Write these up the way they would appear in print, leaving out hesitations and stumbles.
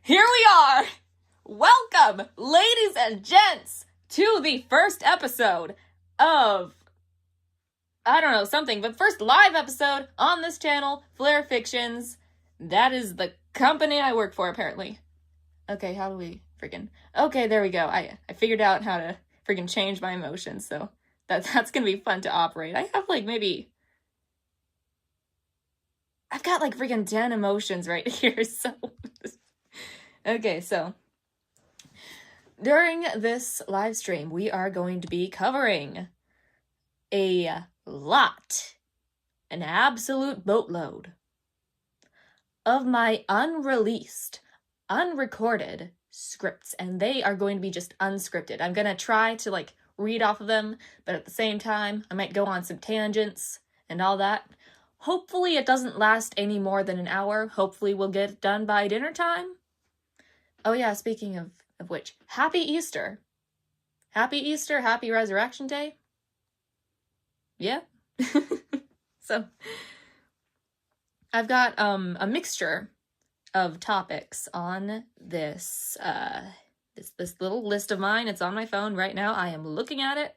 Here we are! Welcome, ladies and gents, to the first episode of, I don't know, something, but first live episode on this channel, Flare Fictions. That is the company I work for, apparently. Okay, how do we freaking... Okay, there we go. I figured out how to freaking change my emotions, so that's gonna be fun to operate. I have, like, maybe... I've got, like, freaking 10 emotions right here, so... Okay, so... During this live stream, we are going to be covering a lot, an absolute boatload, of my unreleased, unrecorded scripts, and they are going to be just unscripted. I'm gonna try to, like, read off of them, but at the same time, I might go on some tangents and all that. Hopefully it doesn't last any more than an hour. Hopefully we'll get it done by dinner time. Oh yeah, speaking of which, Happy Easter. Happy Easter, Happy Resurrection Day. Yeah. So, I've got a mixture of topics on this this little list of mine. It's on my phone right now. I am looking at it.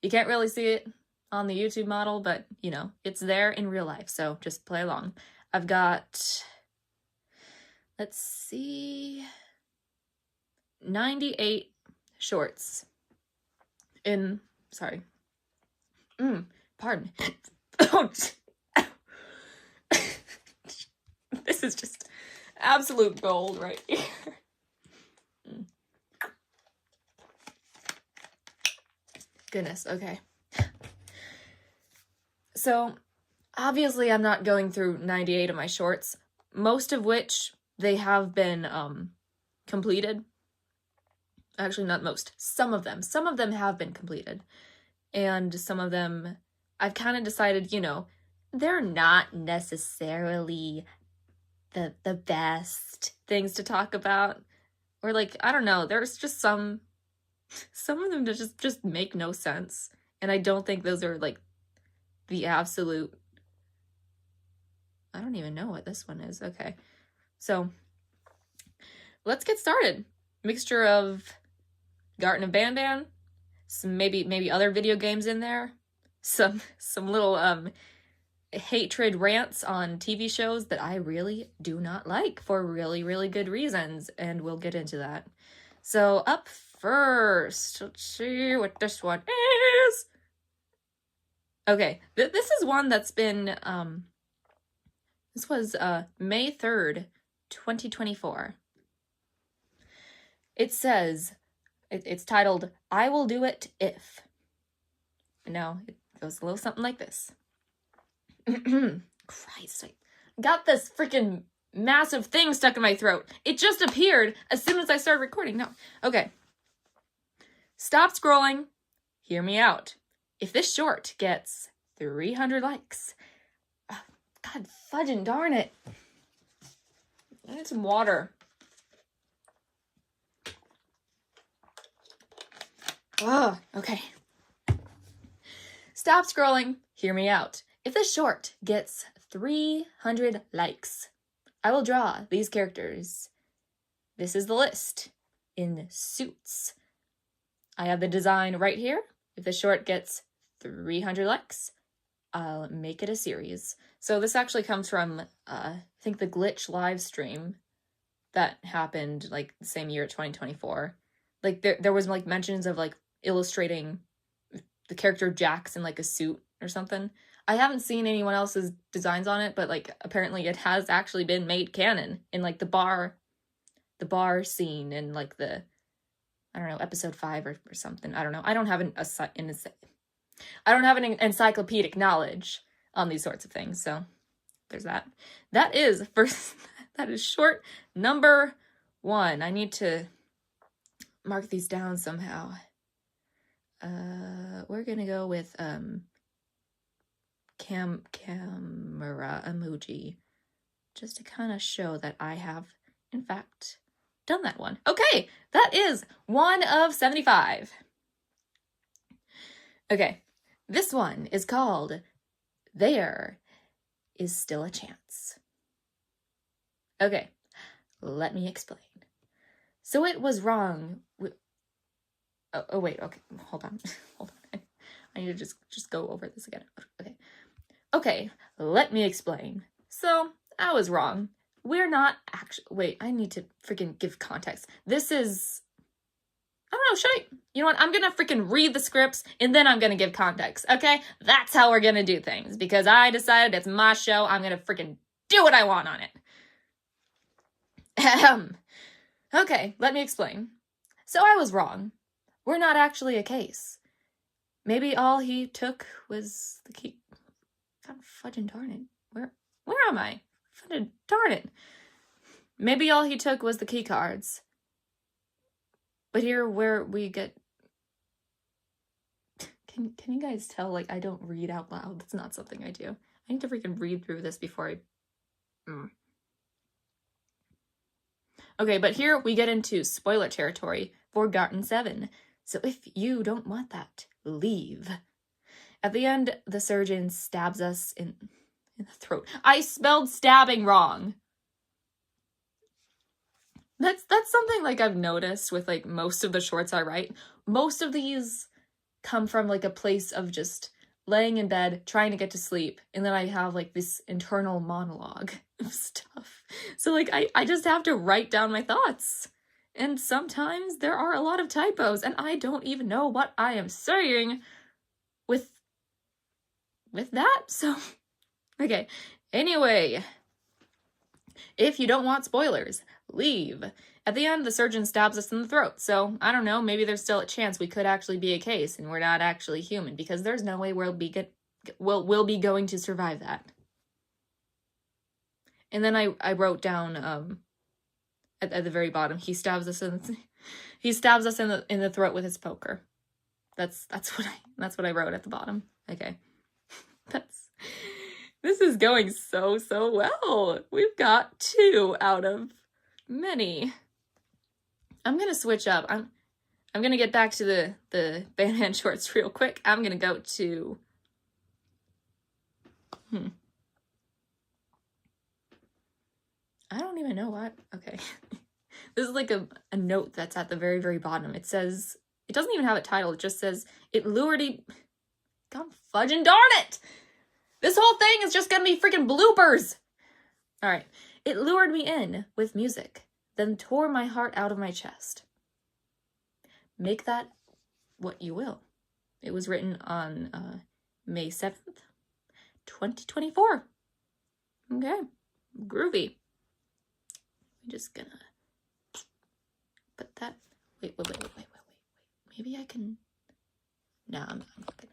You can't really see it on the YouTube model, but, you know, it's there in real life, so just play along. I've got, let's see, 98 shorts in, sorry, pardon. This is just absolute gold right here. Goodness, okay. So, obviously I'm not going through 98 of my shorts, most of which they have been completed. Actually, not most. Some of them. Some of them have been completed. And some of them, I've kind of decided, you know, they're not necessarily the best things to talk about. Or, like, I don't know, there's just some of them that just make no sense. And I don't think those are, like, the absolute... I don't even know what this one is. Okay. So, let's get started. Mixture of Garten and Banban, some maybe other video games in there, some little hatred rants on TV shows that I really do not like for really, really good reasons, and we'll get into that. So up first, let's see what this one is. Okay, this is one that's been this was May 3rd, 2024. It says, it's titled, I Will Do It If. Now, it goes a little something like this. Christ, I got this freaking massive thing stuck in my throat. It just appeared as soon as I started recording. No. Okay. Stop scrolling. Hear me out. If this short gets 300 likes, God fudging darn it. I need some water. Oh, okay. Stop scrolling. Hear me out. If this short gets 300 likes, I will draw these characters. This is the list in suits. I have the design right here. If the short gets 300 likes, I'll make it a series. So this actually comes from, I think, the Glitch live stream that happened, like, the same year, 2024. Like, there was, like, mentions of, like, illustrating the character Jax in, like, a suit or something. I haven't seen anyone else's designs on it, but, like, apparently it has actually been made canon in, like, the bar scene in, like, the, I don't know, episode 5 or something. I don't know. I don't have an encyclopedic knowledge on these sorts of things, so there's that. That is short number 1. I need to mark these down somehow. We're gonna go with camera emoji, just to kind of show that I have, in fact, done that one. Okay, that is 1 of 75. Okay, this one is called There Is Still a Chance. Okay, let me explain. So it was wrong. Oh wait, okay, hold on. Hold on. I need to just go over this again. Okay, let me explain. So, I was wrong. We're not actually... Wait, I need to freaking give context. This is... I don't know, you know what? I'm gonna freaking read the scripts, and then I'm gonna give context, okay? That's how we're gonna do things, because I decided it's my show. I'm gonna freaking do what I want on it. Okay, let me explain. So I was wrong. We're not actually a case. Maybe all he took was the key... God fudging darn it. Where am I? Fudging darn it. Maybe all he took was the key cards. But here where we get... Can you guys tell, like, I don't read out loud? That's not something I do. I need to freaking read through this before I... Okay, but here we get into spoiler territory for Garten 7. So if you don't want that, leave. At the end, the surgeon stabs us in the throat. I spelled stabbing wrong. That's something, like, I've noticed with, like, most of the shorts I write. Most of these come from, like, a place of just laying in bed, trying to get to sleep, and then I have, like, this internal monologue of stuff. So, like, I just have to write down my thoughts. And sometimes there are a lot of typos, and I don't even know what I am saying with that, so... Okay, anyway. If you don't want spoilers, leave. At the end, the surgeon stabs us in the throat, so, I don't know, maybe there's still a chance we could actually be a case, and we're not actually human, because there's no way we'll be going to survive that. And then I wrote down, at the very bottom, he stabs us in the throat with his poker. That's what I wrote at the bottom. Okay. This is going so well. We've got 2 out of many. I'm gonna switch up. I'm gonna get back to the Banban shorts real quick. I'm gonna go to I don't even know what. Okay. This is like a note that's at the very, very bottom. It says, it doesn't even have a title. It just says, it lured God fudging darn it! This whole thing is just gonna be freaking bloopers! Alright. It lured me in with music, then tore my heart out of my chest. Make that what you will. It was written on May 7th, 2024. Okay. Groovy. I'm just gonna put that... Wait. Maybe I can... No, I'm not gonna...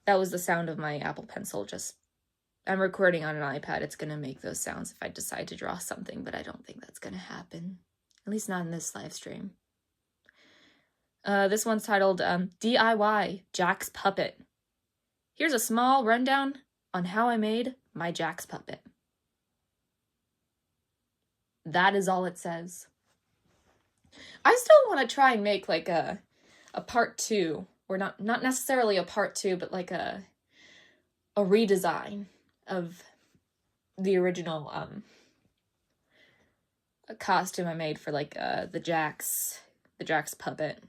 That was the sound of my Apple Pencil. I'm recording on an iPad. It's gonna make those sounds if I decide to draw something, but I don't think that's gonna happen. At least not in this live stream. This one's titled DIY Jax Puppet. Here's a small rundown on how I made my Jax Puppet. That is all it says. I still want to try and make like a part 2, or not necessarily a part 2, but like a redesign of the original costume I made for like the Jax Puppet.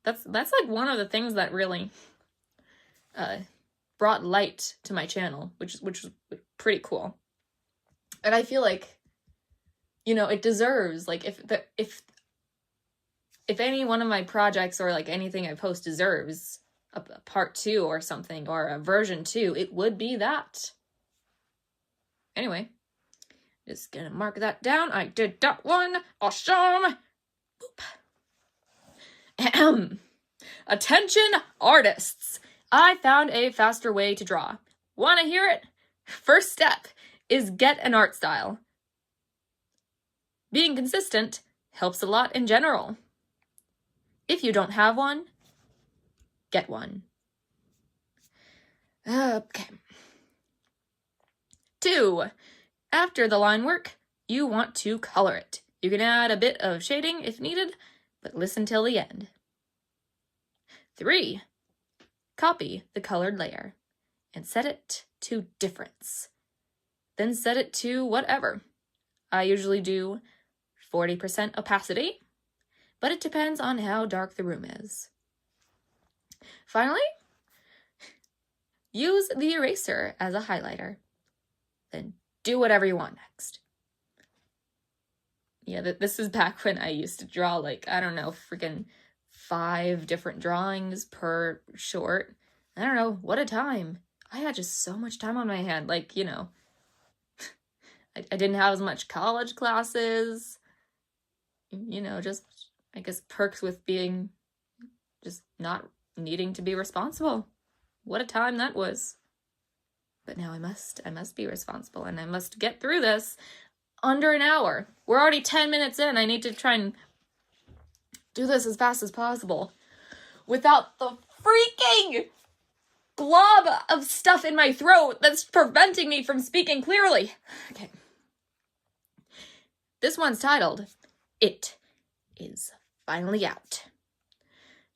That's like one of the things that really brought light to my channel, which was pretty cool. And I feel like, you know, it deserves, like, if any one of my projects or like anything I post deserves a part 2 or something, or a version 2, it would be that. Anyway, just gonna mark that down. I did that one. Awesome. Boop. Attention artists. I found a faster way to draw. Want to hear it? First step is get an art style. Being consistent helps a lot in general. If you don't have one, get one. Okay. 2. After the line work, you want to color it. You can add a bit of shading if needed, but listen till the end. 3. Copy the colored layer and set it to difference. Then set it to whatever. I usually do 40% opacity, but it depends on how dark the room is. Finally, use the eraser as a highlighter. Then do whatever you want next. Yeah, this is back when I used to draw, like, I don't know, freaking 5 different drawings per short. I don't know, what a time. I had just so much time on my hand. Like, you know, I didn't have as much college classes. You know, just, I guess, perks with being just not needing to be responsible. What a time that was. But now I must be responsible, and I must get through this under an hour. We're already 10 minutes in. I need to try and do this as fast as possible without the freaking glob of stuff in my throat that's preventing me from speaking clearly. Okay. This one's titled, It Is Finally Out.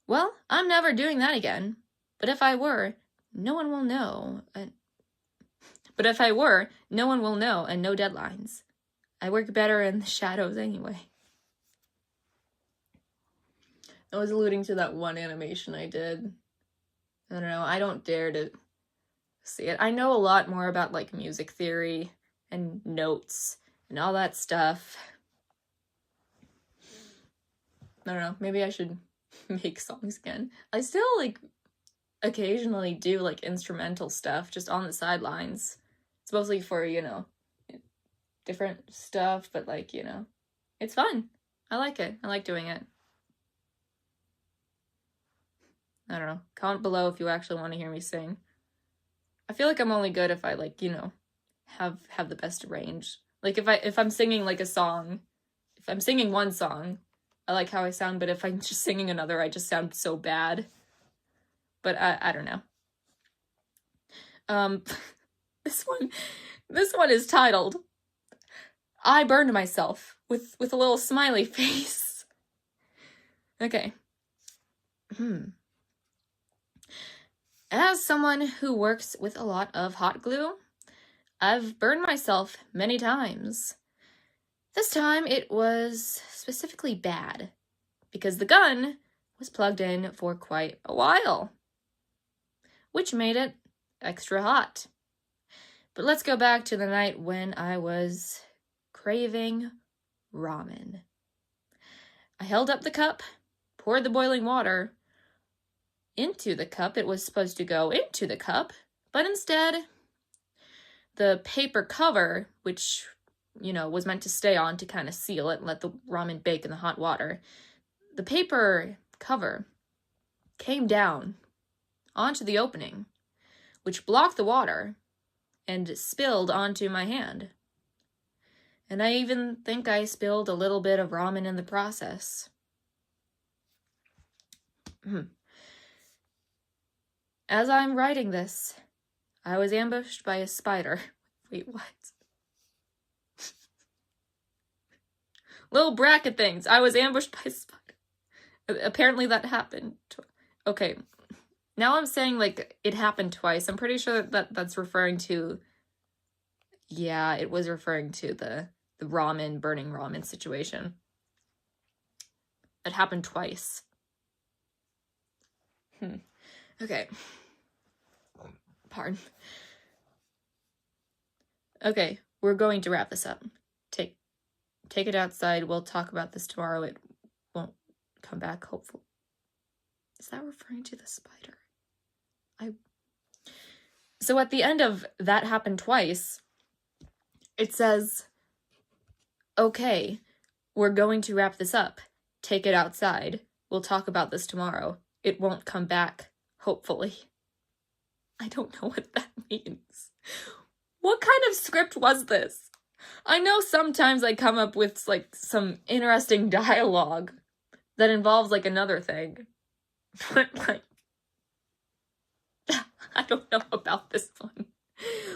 Well, I'm never doing that again. But if I were, no one will know. And no deadlines. I work better in the shadows anyway. I was alluding to that one animation I did. I don't know, I don't dare to see it. I know a lot more about, like, music theory and notes and all that stuff. I don't know, maybe I should make songs again. I still, like, occasionally do, like, instrumental stuff just on the sidelines. It's mostly for, you know, different stuff, but, like, you know, it's fun. I like it. I like doing it. I don't know. Comment below if you actually want to hear me sing. I feel like I'm only good if I, like, you know, have the best range. Like, if I'm singing, like, a song, if I'm singing one song, I like how I sound, but if I'm just singing another, I just sound so bad. But I don't know. This one is titled, I Burned Myself, with a little smiley face. Okay. As someone who works with a lot of hot glue, I've burned myself many times. This time it was specifically bad, because the gun was plugged in for quite a while, which made it extra hot. But let's go back to the night when I was craving ramen. I held up the cup, poured the boiling water into the cup. It was supposed to go into the cup, but instead, the paper cover, which, you know, was meant to stay on to kind of seal it and let the ramen bake in the hot water, the paper cover came down onto the opening, which blocked the water and spilled onto my hand. And I even think I spilled a little bit of ramen in the process. As I'm writing this, I was ambushed by a spider. Wait, what? Little bracket things. I was ambushed by a spider. Apparently that happened. Okay. Now I'm saying, like, it happened twice. I'm pretty sure that's referring to... Yeah, it was referring to the burning ramen situation. It happened twice. Okay. Pardon. Okay, we're going to wrap this up. Take it outside. We'll talk about this tomorrow. It won't come back, hopefully. Is that referring to the spider? So at the end of that happened twice, it says, okay, we're going to wrap this up. Take it outside. We'll talk about this tomorrow. It won't come back, hopefully. I don't know what that means. What kind of script was this? I know sometimes I come up with, like, some interesting dialogue that involves, like, another thing. But, like, I don't know about this one.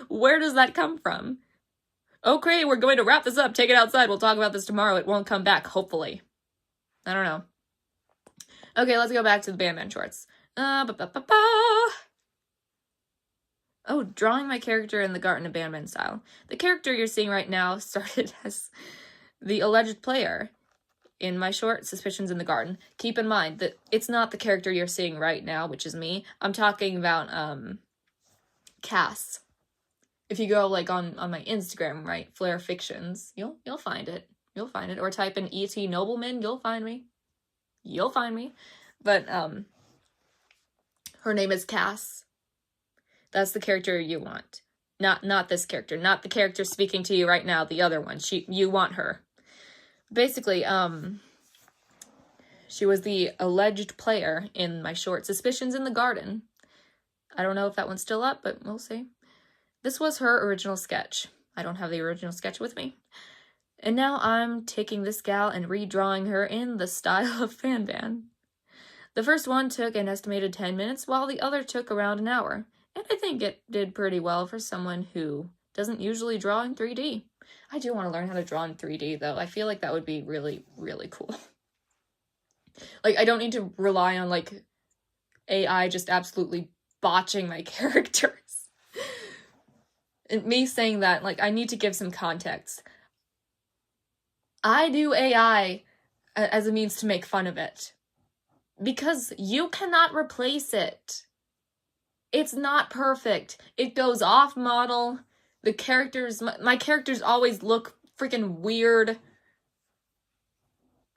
Where does that come from? Okay, we're going to wrap this up. Take it outside. We'll talk about this tomorrow. It won't come back, hopefully. I don't know. Okay, let's go back to the Banban shorts. Oh, drawing my character in the Garten of Banban style. The character you're seeing right now started as the alleged player in my short, Suspicions in the Garden. Keep in mind that it's not the character you're seeing right now, which is me. I'm talking about, Cass. If you go, like, on my Instagram, right, Flare Fictions, you'll find it. You'll find it. Or type in E.T. Nobleman, you'll find me. You'll find me. But, her name is Cass. That's the character you want. Not this character. Not the character speaking to you right now, the other one. You want her. Basically, she was the alleged player in my short, Suspicions in the Garden. I don't know if that one's still up, but we'll see. This was her original sketch. I don't have the original sketch with me. And now I'm taking this gal and redrawing her in the style of Banban. The first one took an estimated 10 minutes, while the other took around an hour. And I think it did pretty well for someone who doesn't usually draw in 3D. I do want to learn how to draw in 3D, though. I feel like that would be really, really cool. Like, I don't need to rely on, like, AI just absolutely botching my characters. And me saying that, like, I need to give some context. I do AI as a means to make fun of it. Because you cannot replace it. It's not perfect. It goes off model. The characters, my characters always look freaking weird.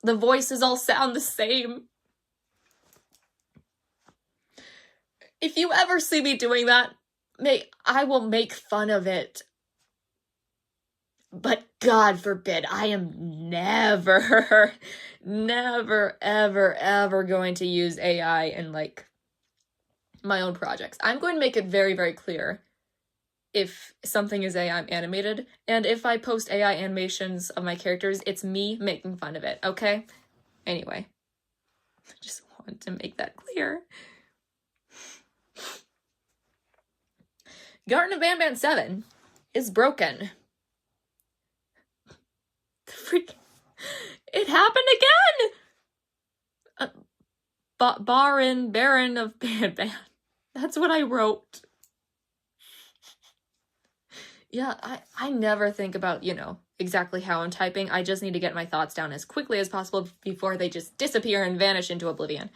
The voices all sound the same. If you ever see me doing that, I will make fun of it. But God forbid, I am never, ever going to use AI in, like, my own projects. I'm going to make it very, very clear if something is AI animated, and if I post AI animations of my characters, it's me making fun of it, okay? Anyway, I just want to make that clear. Garten of Banban 7 is broken. It happened again! Baron of Banban. That's what I wrote. Yeah, I never think about, exactly how I'm typing. I just need to get my thoughts down as quickly as possible before they just disappear and vanish into oblivion.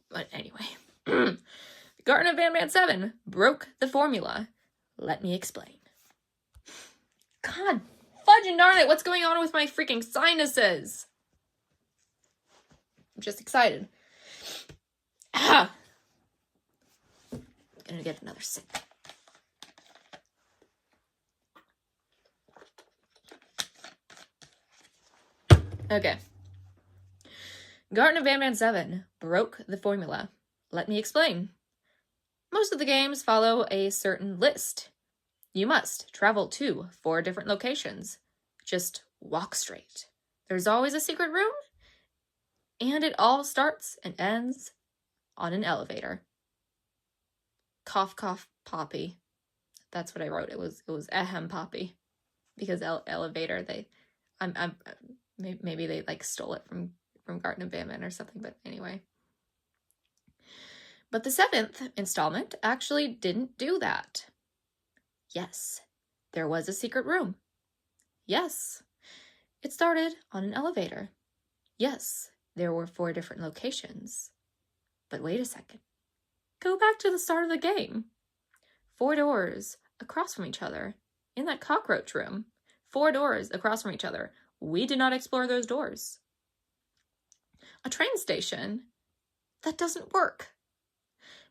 But anyway. Garten of Banban 7 broke the formula. Let me explain. God fudging darn it, what's going on with my freaking sinuses? I'm just excited. Ah! Gonna get another sip. Okay. Garten of Banban 7 broke the formula. Let me explain. Most of the games follow a certain list. You must travel to 4 different locations. Just walk straight. There's always a secret room, and it all starts and ends on an elevator. Cough, cough, Poppy. That's what I wrote. It was ahem, Poppy, because elevator. Maybe they like stole it from Garten of Banban or something. But anyway. But the 7th installment actually didn't do that. Yes, there was a secret room. Yes, it started on an elevator. Yes, there were 4 different locations. But wait a second. Go back to the start of the game. 4 doors across from each other in that cockroach room. 4 doors across from each other. We did not explore those doors. A train station. That doesn't work.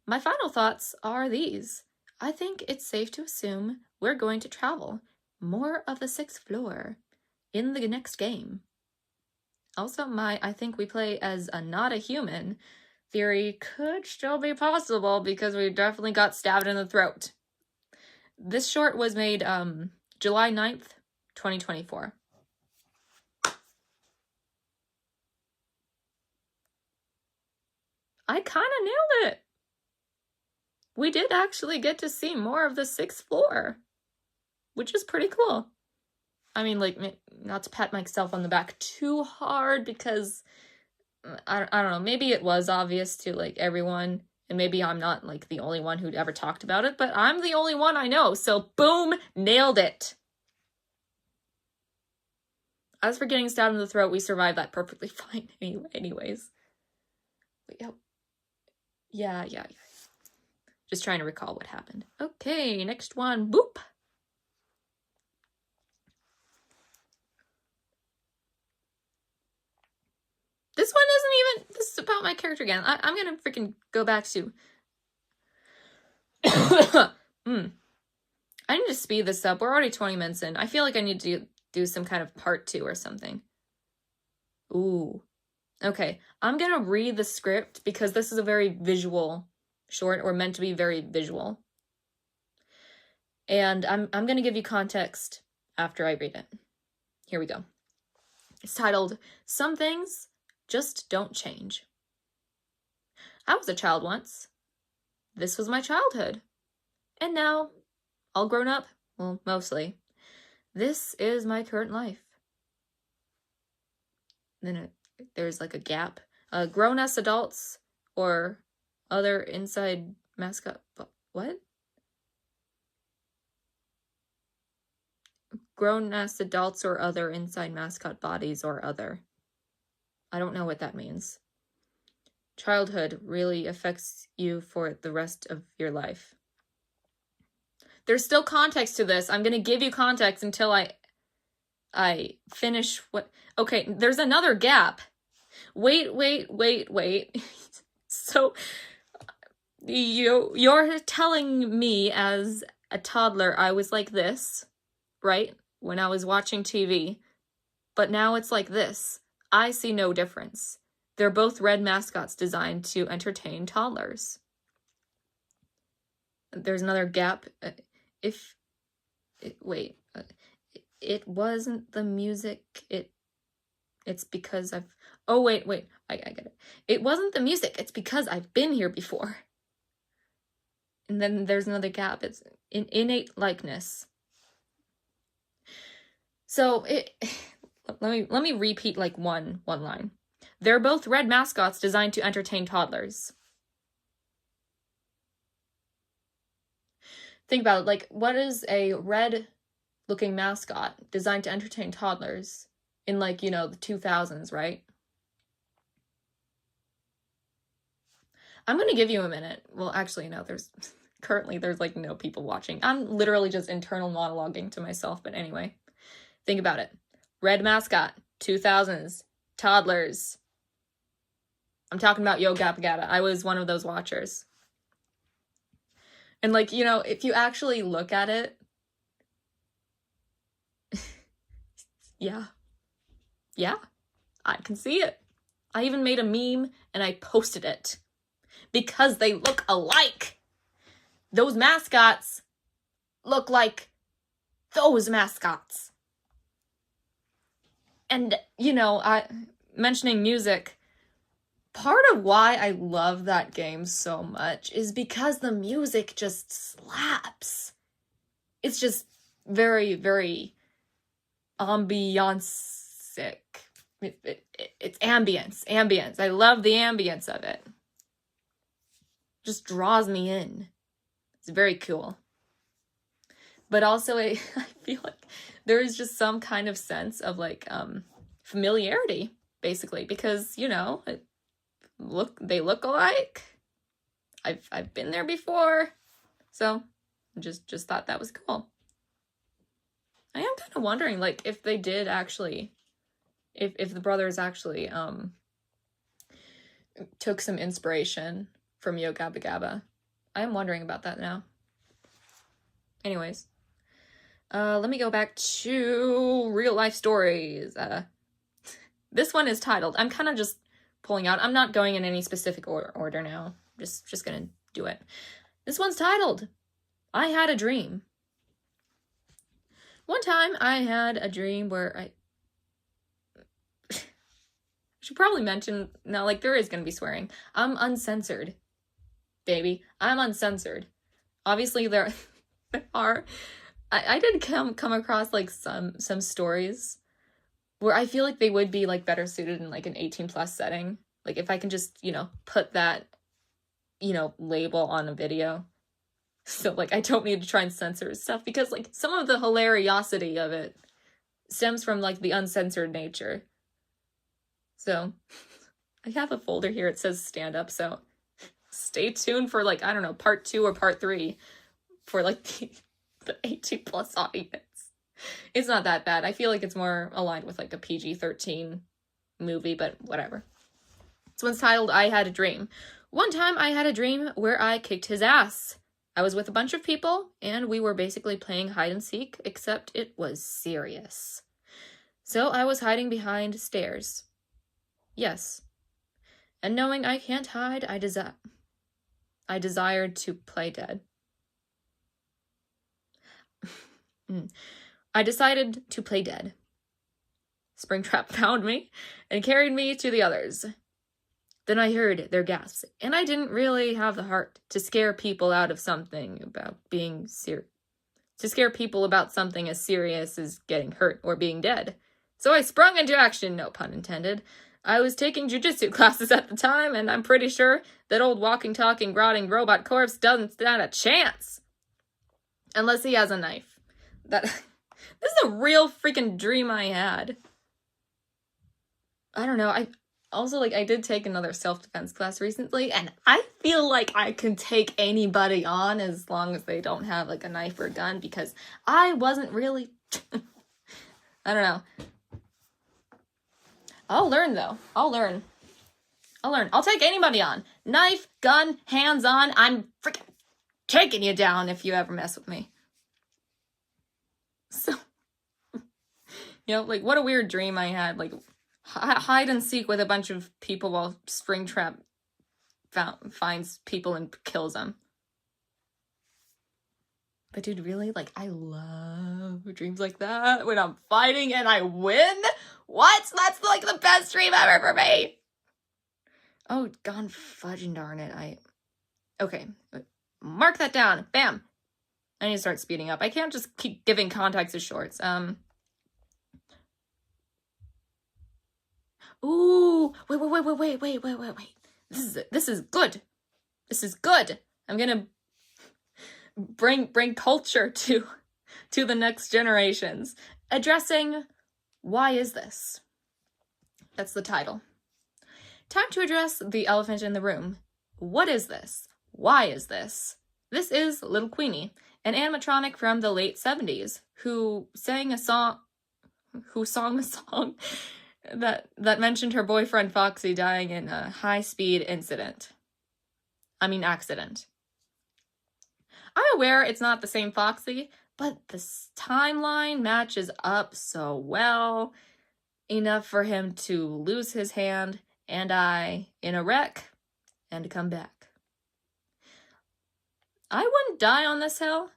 My final thoughts are these. I think it's safe to assume we're going to travel more of the 6th floor in the next game. Also, I think we play as not a human theory could still be possible because we definitely got stabbed in the throat. This short was made July 9th, 2024. I kind of nailed it. We did actually get to see more of the 6th floor, which is pretty cool. I mean, like, not to pat myself on the back too hard because, I don't know, maybe it was obvious to, like, everyone And maybe I'm not like the only one who'd ever talked about it, but I'm the only one I know. So boom, nailed it. As for getting stabbed in the throat, we survived that perfectly fine anyways. But yeah. Just trying to recall what happened. Okay, next one. Boop. This one isn't even, this is about my character again. I'm gonna freaking go back to... I need to speed this up. We're already 20 minutes in. I feel like I need to do some kind of part 2 or something. Ooh. Okay, I'm gonna read the script because this is a very visual short, or meant to be very visual. And I'm gonna give you context after I read it. Here we go. It's titled, Some Things Just Don't Change. I was a child once. This was my childhood. And now, all grown up, well, mostly, this is my current life. Then there's like a gap. Grown-ass adults or other inside mascot... What? Grown-ass adults or other inside mascot bodies or other. I don't know what that means. Childhood really affects you for the rest of your life. There's still context to this. I'm going to give you context until I finish what... Okay, there's another gap. Wait. So, you're telling me as a toddler I was like this, right? When I was watching TV. But now it's like this. I see no difference. They're both red mascots designed to entertain toddlers. There's another gap. It wasn't the music. It's because I've... Oh, wait. I get it. It wasn't the music. It's because I've been here before. And then there's another gap. It's innate likeness. So let me repeat like one line. They're both red mascots designed to entertain toddlers. Think about it. Like, what is a red-looking mascot designed to entertain toddlers in, like, the 2000s, right? I'm gonna give you a minute. Well, actually, no, there's like no people watching. I'm literally just internal monologuing to myself, but anyway. Think about it. Red mascot, 2000s, toddlers. I'm talking about Yo Gabba Gabba. I was one of those watchers. And like, if you actually look at it, yeah, I can see it. I even made a meme and I posted it because they look alike. Those mascots look like those mascots. And, mentioning music, part of why I love that game so much is because the music just slaps. It's just very, very ambiance-ic. It's ambience. I love the ambience of it. Just draws me in. It's very cool. But also, I feel like there is just some kind of sense of like familiarity, basically, because they look alike. I've been there before, so just thought that was cool. I am kind of wondering, like, if they did actually, if the brothers actually took some inspiration from Yo Gabba Gabba. I am wondering about that now. Anyways. Let me go back to real life stories. This one is titled, I'm kind of just pulling out. I'm not going in any specific order now. Just gonna do it. This one's titled, I Had a Dream. One time I had a dream where I should probably mention, now, like, there is gonna be swearing. I'm uncensored, baby. I'm uncensored. Obviously, there are... I did come across, like, some stories where I feel like they would be, like, better suited in, like, an 18+ setting. Like, if I can just, put that, label on a video. So, like, I don't need to try and censor stuff because, like, some of the hilariosity of it stems from, like, the uncensored nature. So, I have a folder here. It says stand up, so stay tuned for, like, I don't know, part 2 or part 3 for, like, the 18 plus audience. It's not that bad. I feel like it's more aligned with, like, a PG-13 movie, but whatever. This one's titled, I Had a Dream. One time I had a dream where I kicked his ass. I was with a bunch of people, and we were basically playing hide and seek, except it was serious. So I was hiding behind stairs. Yes. And knowing I can't hide, I desired to play dead. I decided to play dead. Springtrap found me and carried me to the others. Then I heard their gasps, and I didn't really have the heart to scare people out of something about being to scare people about something as serious as getting hurt or being dead. So I sprung into action, no pun intended. I was taking jujitsu classes at the time, and I'm pretty sure that old walking, talking, rotting robot corpse doesn't stand a chance. Unless he has a knife. This is a real freaking dream I had. I don't know, I did take another self-defense class recently, and I feel like I can take anybody on as long as they don't have, like, a knife or a gun, because I wasn't really... I don't know. I'll learn, though. I'll learn. I'll take anybody on. Knife, gun, hands on. I'm freaking taking you down if you ever mess with me. So, like, what a weird dream I had, like... hide and seek with a bunch of people while Springtrap finds people and kills them. But dude, really? Like, I love dreams like that when I'm fighting and I win? What? That's like the best dream ever for me! Oh, gone fudging darn it. Okay. Mark that down. Bam! I need to start speeding up. I can't just keep giving context as shorts. Ooh, wait. This is good. This is good. I'm gonna bring culture to the next generations. Addressing, why is this? That's the title. Time to address the elephant in the room. What is this? Why is this? This is Little Queenie, an animatronic from the late 70s who sang a song that mentioned her boyfriend Foxy dying in a high-speed accident. I'm aware it's not the same Foxy, but this timeline matches up so well, enough for him to lose his hand and eye in a wreck and come back. I wouldn't die on this hill.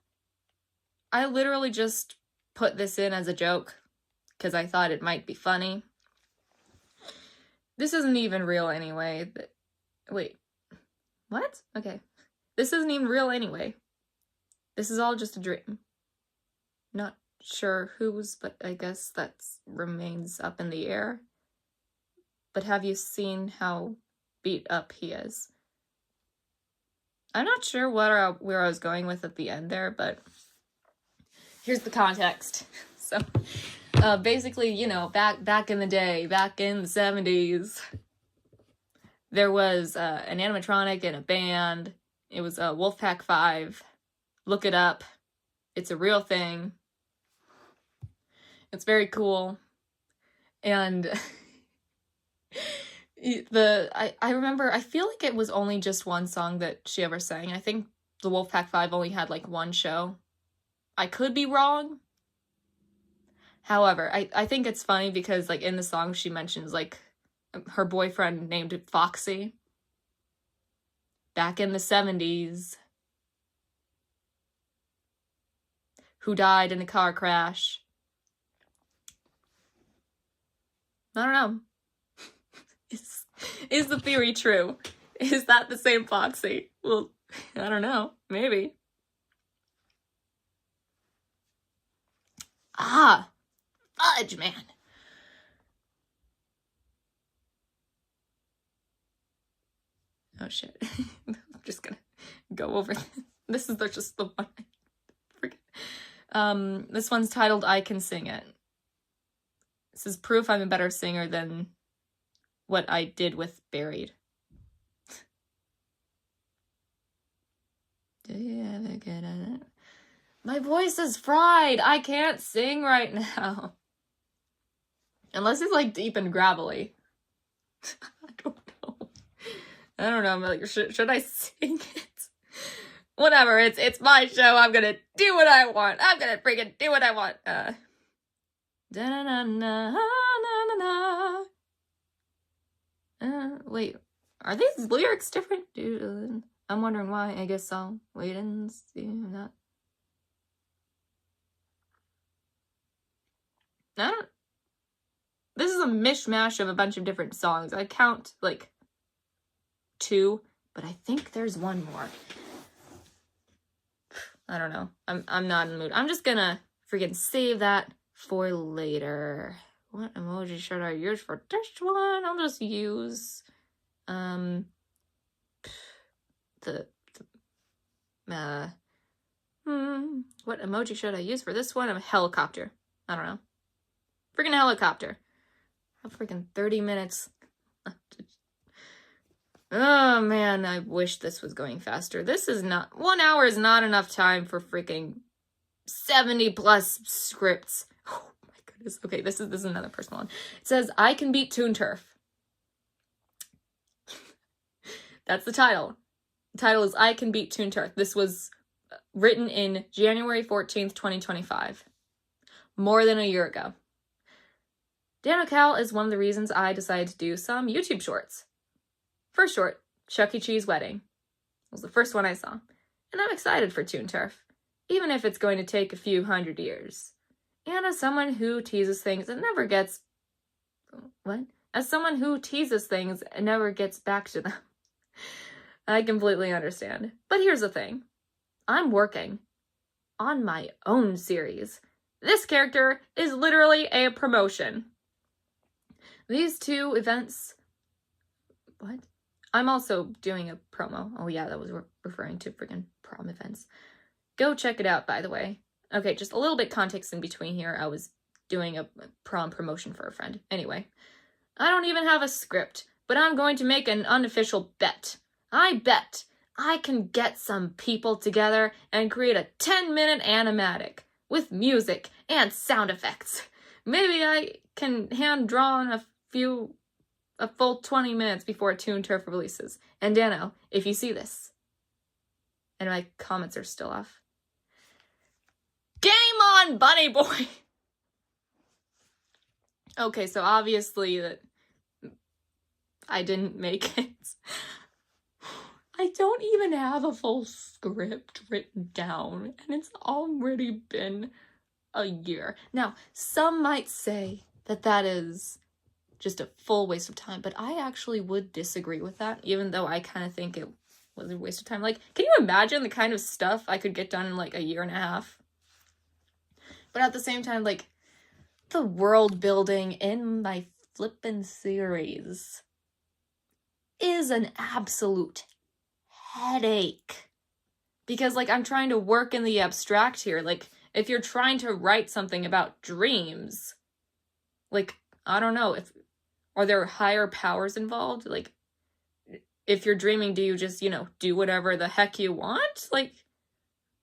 I literally just put this in as a joke because I thought it might be funny. This isn't even real anyway. Wait. What? Okay. This isn't even real anyway. This is all just a dream. Not sure whose, but I guess that remains up in the air. But have you seen how beat up he is? I'm not sure where I was going with at the end there, but here's the context. So... basically, back in the day, back in the 70s, there was an animatronic in a band. It was Wolfpack 5. Look it up. It's a real thing. It's very cool. And I remember, I feel like it was only just one song that she ever sang. I think the Wolfpack 5 only had like one show. I could be wrong. However, I think it's funny because, like, in the song she mentions, like, her boyfriend named Foxy. Back in the 70s. Who died in a car crash. I don't know. Is the theory true? Is that the same Foxy? Well, I don't know. Maybe. Ah! Fudge, man. Oh shit. I'm just gonna go over this. This is just the one I forget. This one's titled I Can Sing It. This is proof I'm a better singer than what I did with Buried. Do you ever get it? My voice is fried. I can't sing right now. Unless it's like deep and gravelly. I don't know. I'm like, should I sing it? Whatever, it's my show. I'm gonna do what I want. I'm gonna freaking do what I want. Wait, are these lyrics different? Dude, I'm wondering why. I guess I'll wait and see that. This is a mishmash of a bunch of different songs. I count like 2, but I think there's one more. I don't know. I'm not in the mood. I'm just gonna freaking save that for later. What emoji should I use for this one? I'll just use what emoji should I use for this one? A helicopter. I don't know. Freaking helicopter. I have freaking 30 minutes left. Oh man, I wish this was going faster. This is not, 1 hour is not enough time for freaking 70 plus scripts. Oh my goodness. Okay, this is another personal one. It says, I can beat Toon Turf. That's the title. The title is I Can Beat Toon Turf. This was written in January 14th, 2025. More than a year ago. Dan O'Cal is one of the reasons I decided to do some YouTube shorts. First short, Chuck E. Cheese Wedding, was the first one I saw. And I'm excited for Toon Turf, even if it's going to take a few hundred years. And as someone who teases things and never gets... What? As someone who teases things and never gets back to them. I completely understand. But here's the thing. I'm working on my own series. This character is literally a promotion. These 2 events... What? I'm also doing a promo. Oh yeah, that was referring to freaking prom events. Go check it out, by the way. Okay, just a little bit context in between here. I was doing a prom promotion for a friend. Anyway, I don't even have a script, but I'm going to make an unofficial bet. I bet I can get some people together and create a 10-minute animatic with music and sound effects. Maybe I can hand draw on a full 20 minutes before Toon Turf releases. And Dano, if you see this, and my comments are still off, game on, Bunny Boy! Okay, so obviously that I didn't make it. I don't even have a full script written down, and it's already been a year. Now, some might say that that is just a full waste of time, but I actually would disagree with that, even though I kind of think it was a waste of time. Like, can you imagine the kind of stuff I could get done in like a year and a half? But at the same time, like, the world building in my flippin' series is an absolute headache. Because, like, I'm trying to work in the abstract here. Like, if you're trying to write something about dreams, like, I don't know, are there higher powers involved? Like, if you're dreaming, do you just, do whatever the heck you want? Like,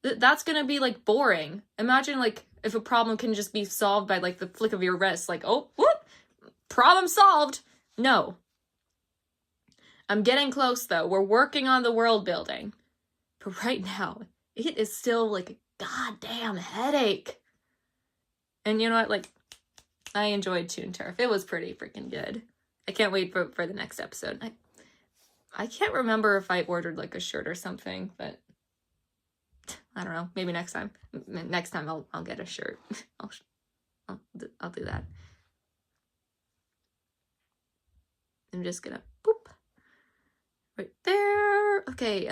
that's gonna be, like, boring. Imagine, like, if a problem can just be solved by, like, the flick of your wrist. Like, oh, whoop, problem solved. No. I'm getting close, though. We're working on the world building. But right now, it is still, like, a goddamn headache. And you know what? Like, I enjoyed Toon Turf. It was pretty freaking good. I can't wait for the next episode. I can't remember if I ordered, like, a shirt or something, but I don't know. Maybe next time. Next time I'll get a shirt. I'll do that. I'm just gonna boop right there. Okay.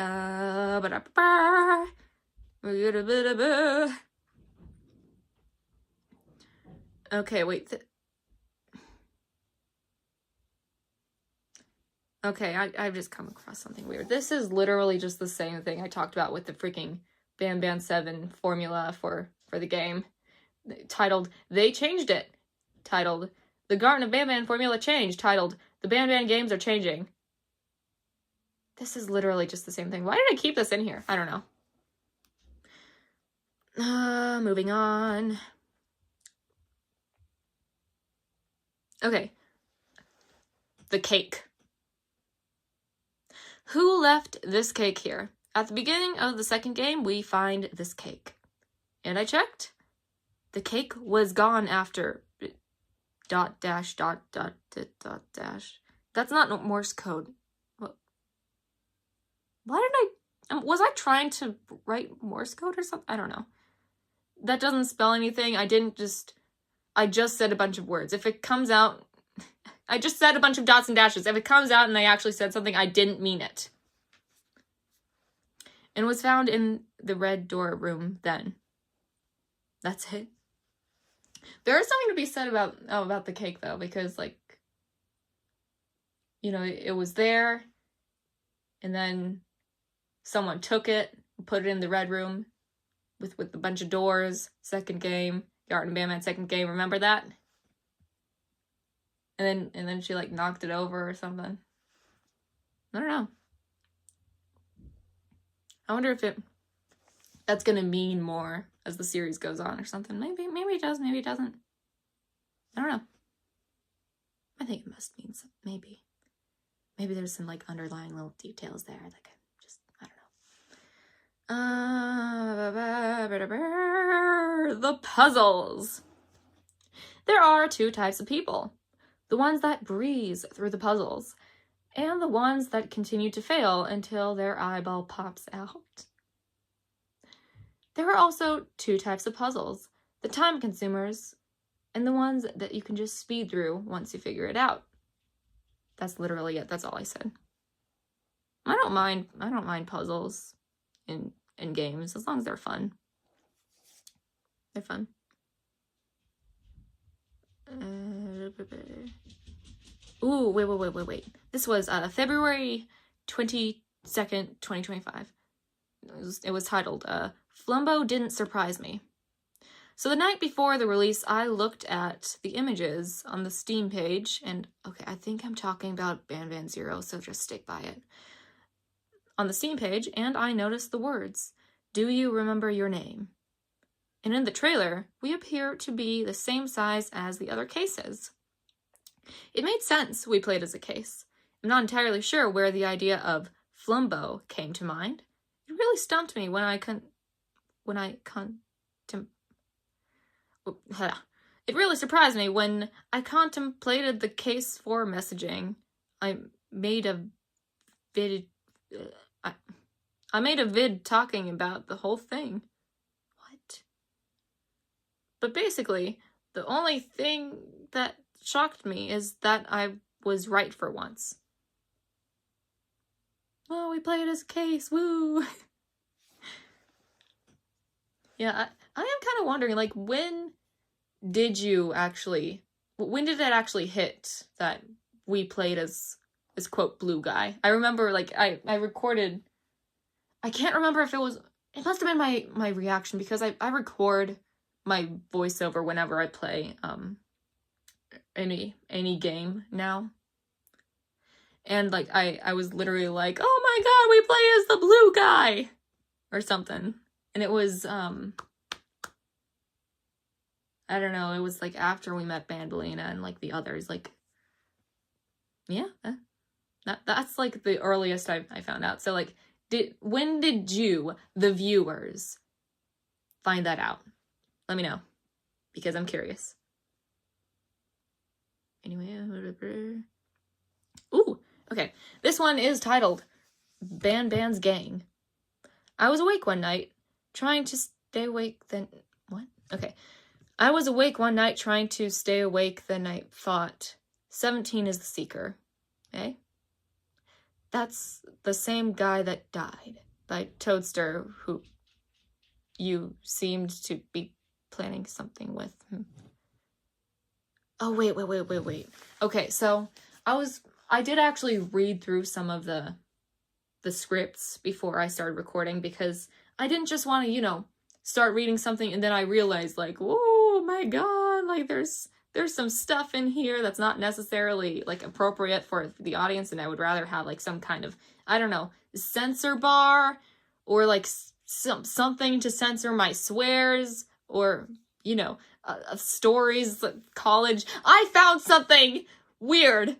Okay. Wait. Okay, I've just come across something weird. This is literally just the same thing I talked about with the freaking Banban 7 formula for the game. Titled, They Changed It. Titled, The Garten of Banban formula changed. Titled, The Banban games are changing. This is literally just the same thing. Why did I keep this in here? I don't know. Moving on. Okay. The cake. Who left this cake here? At the beginning of the second game, we find this cake. And I checked. The cake was gone after ... dash. That's not Morse code. What? Why did I... was I trying to write Morse code or something? I don't know. That doesn't spell anything. I just said a bunch of words. If it comes out... I just said a bunch of dots and dashes. If it comes out and I actually said something, I didn't mean it. And was found in the red door room then. That's it. There is something to be said about the cake, though, because, like, you know, it was there, and then someone took it, put it in the red room with a bunch of doors. Second game, Garten Banban second game. Remember that? And then she, like, knocked it over or something. I don't know. I wonder if that's gonna mean more as the series goes on or something. Maybe it does, maybe it doesn't. I don't know. I think it must mean something. Maybe there's some, like, underlying little details there. Like, I don't know. The puzzles. There are two types of people. The ones that breeze through the puzzles, and the ones that continue to fail until their eyeball pops out. There are also two types of puzzles, the time consumers, and the ones that you can just speed through once you figure it out. That's literally it. That's all I said. I don't mind puzzles in games as long as they're fun. They're fun. Ooh, wait. This was February 22nd, 2025. It was titled, Flumbo Didn't Surprise Me. So the night before the release, I looked at the images on the Steam page, and, okay, I think I'm talking about Banban 0, so just stick by it. On the Steam page, and I noticed the words, "Do you remember your name?" And in the trailer, we appear to be the same size as the other cases. It made sense we played as a case. I'm not entirely sure where the idea of Flumbo came to mind. It really stumped me It really surprised me when I contemplated the case for messaging. I made a vid talking about the whole thing. What? But basically, the only thing that shocked me is that I was right for once. Oh, we played as a case, woo! Yeah, I am kind of wondering, like, when did it actually hit that we played as quote, blue guy? I remember, like, I recorded, I can't remember if it must have been my reaction, because I record my voiceover whenever I play, any game now. And, like, I was literally like, oh my god, we play as the blue guy! Or something. And it was, I don't know, it was, like, after we met Banbalina and, like, the others, like, yeah, that's, like, the earliest I found out. So, like, when did you, the viewers, find that out? Let me know, because I'm curious. Anyway, ooh, okay. This one is titled Banban's Gang. I was awake one night, trying to stay awake then... What? Okay. I was awake one night, trying to stay awake, then I thought, 17 is the Seeker. Okay? That's the same guy that died by Toadster, who you seemed to be planning something with. Oh, wait. Okay, so I was I did actually read through some of the scripts before I started recording, because I didn't just want to, you know, start reading something and then I realized, like, oh my god, like there's some stuff in here that's not necessarily like appropriate for the audience, and I would rather have like some kind of, I don't know, censor bar, or like something to censor my swears, or, you know, stories, college. I found something weird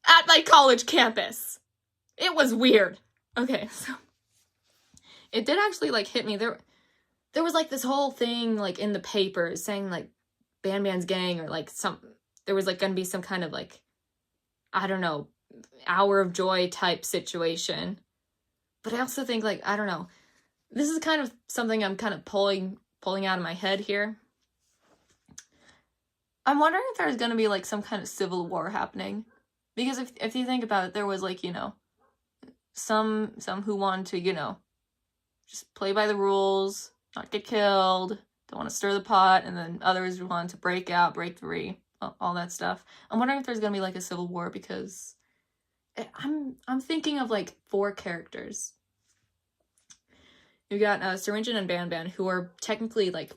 at my college campus. It was weird. Okay, so it did actually like hit me. There was like this whole thing like in the papers saying like Banban's gang, or like there was like gonna be some kind of like, I don't know, hour of joy type situation. But I also think, like, I don't know, this is kind of something I'm kind of pulling out of my head here. I'm wondering if there's gonna be like some kind of civil war happening, because if you think about it, there was like, you know, some who wanted to, you know, just play by the rules, not get killed, don't want to stir the pot, and then others wanted to break out, break free, all that stuff. I'm wondering if there's gonna be like a civil war, because I'm thinking of like 4 characters. You got Syringin and Banban, who are technically like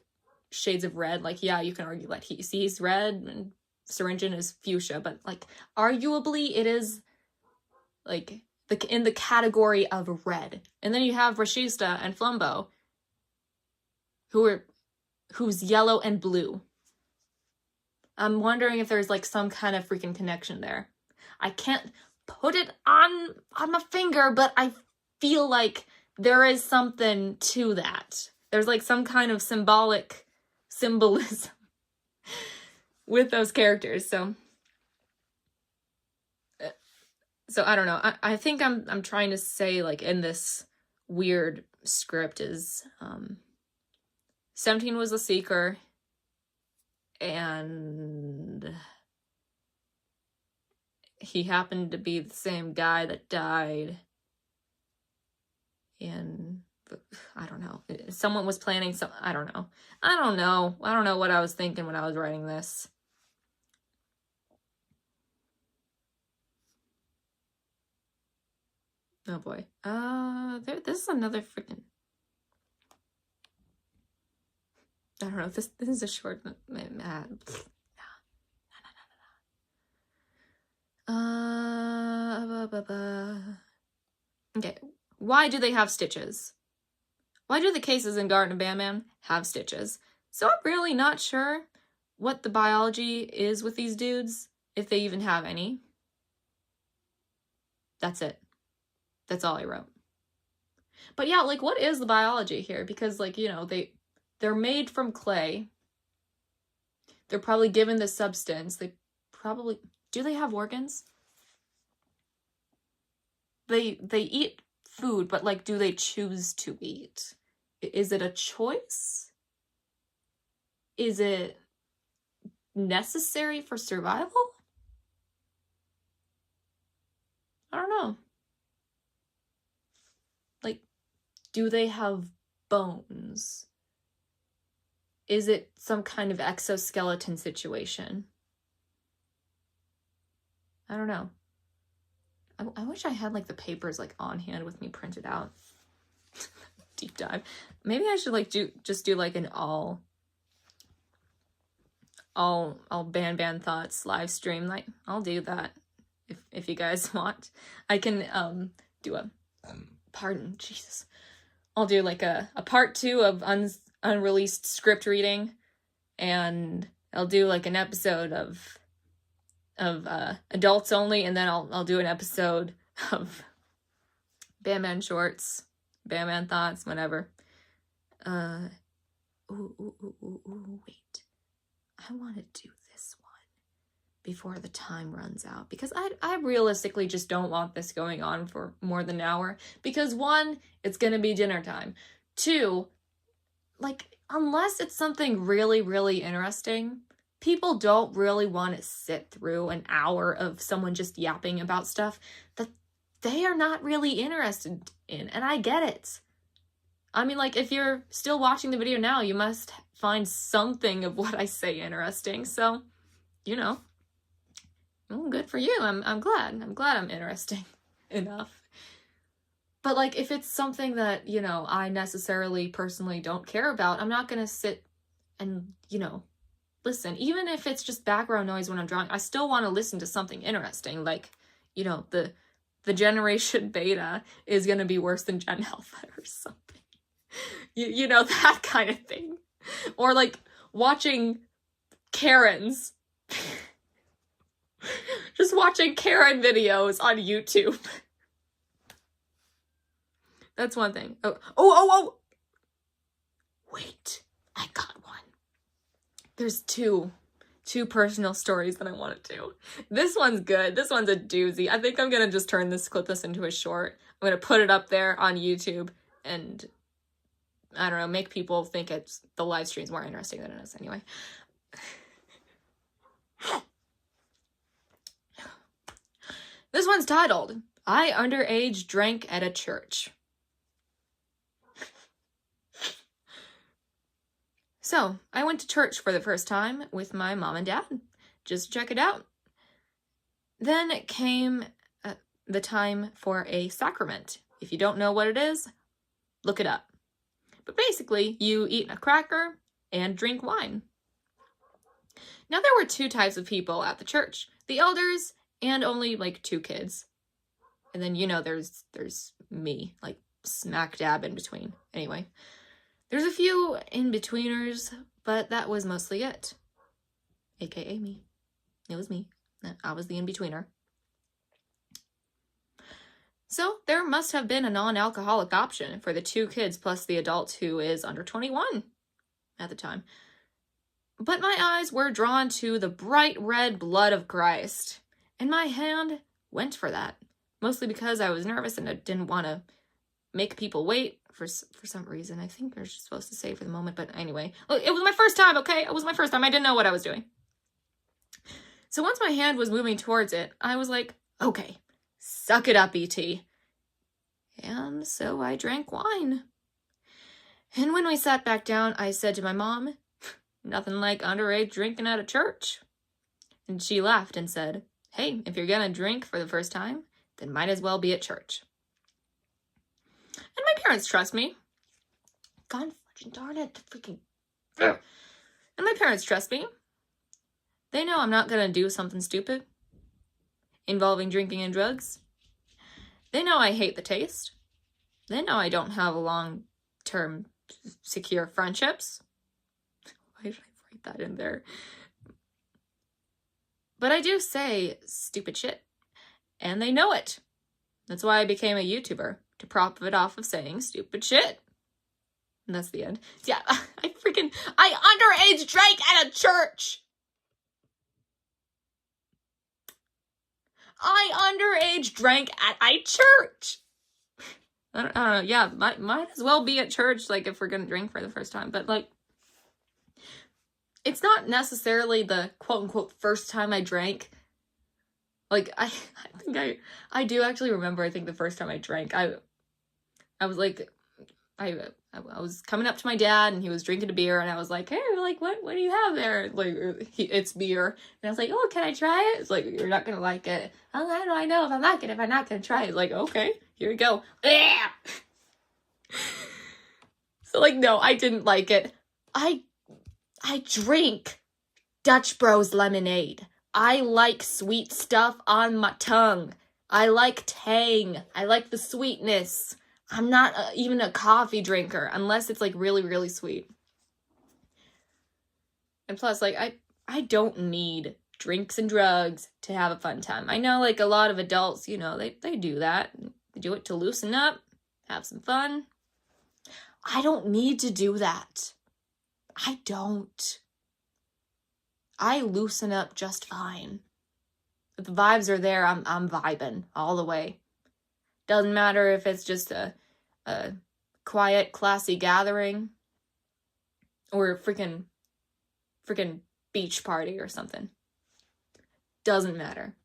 shades of red. Like, yeah, you can argue that he's red and Syringin is fuchsia, but like arguably it is like in the category of red. And then you have Rashista and Flumbo, who's yellow and blue. I'm wondering if there's like some kind of freaking connection there. I can't put it on my finger, but I feel like there is something to that. There's like some kind of symbolism with those characters. So I don't know. I think I'm trying to say, like, in this weird script is 17 was the seeker, and he happened to be the same guy that died. And I don't know. Someone was planning some. I don't know. I don't know what I was thinking when I was writing this. Oh boy. This is another freaking. I don't know. This is a short. Okay. Why do they have stitches? Why do the cases in Garten and Banban have stitches? So I'm really not sure what the biology is with these dudes, if they even have any. That's it. That's all I wrote. But yeah, like, what is the biology here? Because, like, you know, they're made from clay. They're probably given the substance. They probably... Do they have organs? They eat food, but, like, do they choose to eat? Is it a choice? Is it necessary for survival? I don't know. Like, do they have bones? Is it some kind of exoskeleton situation? I don't know. I wish I had, like, the papers, like, on hand with me printed out. Deep dive. Maybe I should, like, just do like an all Banban thoughts live stream. Like, I'll do that if you guys want. I can do a pardon, Jesus. I'll do like a part 2 of unreleased script reading, and I'll do like an episode of adults only, and then I'll do an episode of Banban shorts, Banban thoughts, whatever. Wait. I want to do this one before the time runs out, because I realistically just don't want this going on for more than an hour, because 1, it's gonna be dinner time. 2, like, unless it's something really, really interesting, people don't really want to sit through an hour of someone just yapping about stuff that they are not really interested in, and I get it. I mean, like, if you're still watching the video now, you must find something of what I say interesting, so, you know. well, good for you. I'm glad. I'm glad I'm interesting enough. But, like, if it's something that, you know, I necessarily personally don't care about, I'm not gonna sit and, you know, listen. Even if it's just background noise when I'm drawing, I still want to listen to something interesting. Like, you know, the Generation Beta is gonna be worse than Gen Alpha or something. You know, that kind of thing. Or, like, watching Karens. Just watching Karen videos on YouTube. That's one thing. Oh! Wait, I got one. There's two personal stories that I want to do. This one's good. This one's a doozy. I think I'm gonna just clip this into a short. I'm gonna put it up there on YouTube and, I don't know, make people think the live stream's more interesting than it is anyway. This one's titled, I Underage Drank at a Church. So, I went to church for the first time with my mom and dad, just to check it out. Then it came the time for a sacrament. If you don't know what it is, look it up. But basically, you eat a cracker and drink wine. Now, there were 2 types of people at the church. The elders and only, like, 2 kids. And then, you know, there's me, like, smack dab in between. Anyway. There's a few in-betweeners, but that was mostly it. AKA me. It was me. I was the in-betweener. So, there must have been a non-alcoholic option for the 2 kids plus the adult who is under 21 at the time. But my eyes were drawn to the bright red blood of Christ, and my hand went for that. Mostly because I was nervous and I didn't want to make people wait. For some reason. I think they're supposed to say for the moment, but anyway. It was my first time, okay? It was my first time. I didn't know what I was doing. So once my hand was moving towards it, I was like, okay, suck it up, E.T. And so I drank wine. And when we sat back down, I said to my mom, nothing like underage drinking at a church. And she laughed and said, hey, if you're gonna drink for the first time, then might as well be at church. And my parents trust me. God fucking darn it. Freaking. And my parents trust me. They know I'm not gonna do something stupid involving drinking and drugs. They know I hate the taste. They know I don't have long-term secure friendships. Why did I write that in there? But I do say stupid shit. And they know it. That's why I became a YouTuber. To profit off of saying stupid shit. And that's the end. Yeah, I underage drank at a church! I underage drank at a church! I don't know, yeah, might as well be at church, like, if we're gonna drink for the first time, but, like, it's not necessarily the quote-unquote first time I drank. Like, I think I do actually remember, I think the first time I drank, I was like, I was coming up to my dad and he was drinking a beer and I was like, hey, like, what do you have there? Like, it's beer. And I was like, oh, can I try it? It's like, you're not gonna like it. How do I know if I'm not gonna try it? Like, okay, here we go. So, like, no, I didn't like it. I drink Dutch Bros lemonade. I like sweet stuff on my tongue. I like tang. I like the sweetness. I'm not even a coffee drinker unless it's, like, really, really sweet. And plus, like, I don't need drinks and drugs to have a fun time. I know, like, a lot of adults, you know, they do that. They do it to loosen up, have some fun. I don't need to do that. I don't. I loosen up just fine. If the vibes are there, I'm vibing all the way. Doesn't matter if it's just a quiet, classy gathering or a freaking beach party or something. Doesn't matter.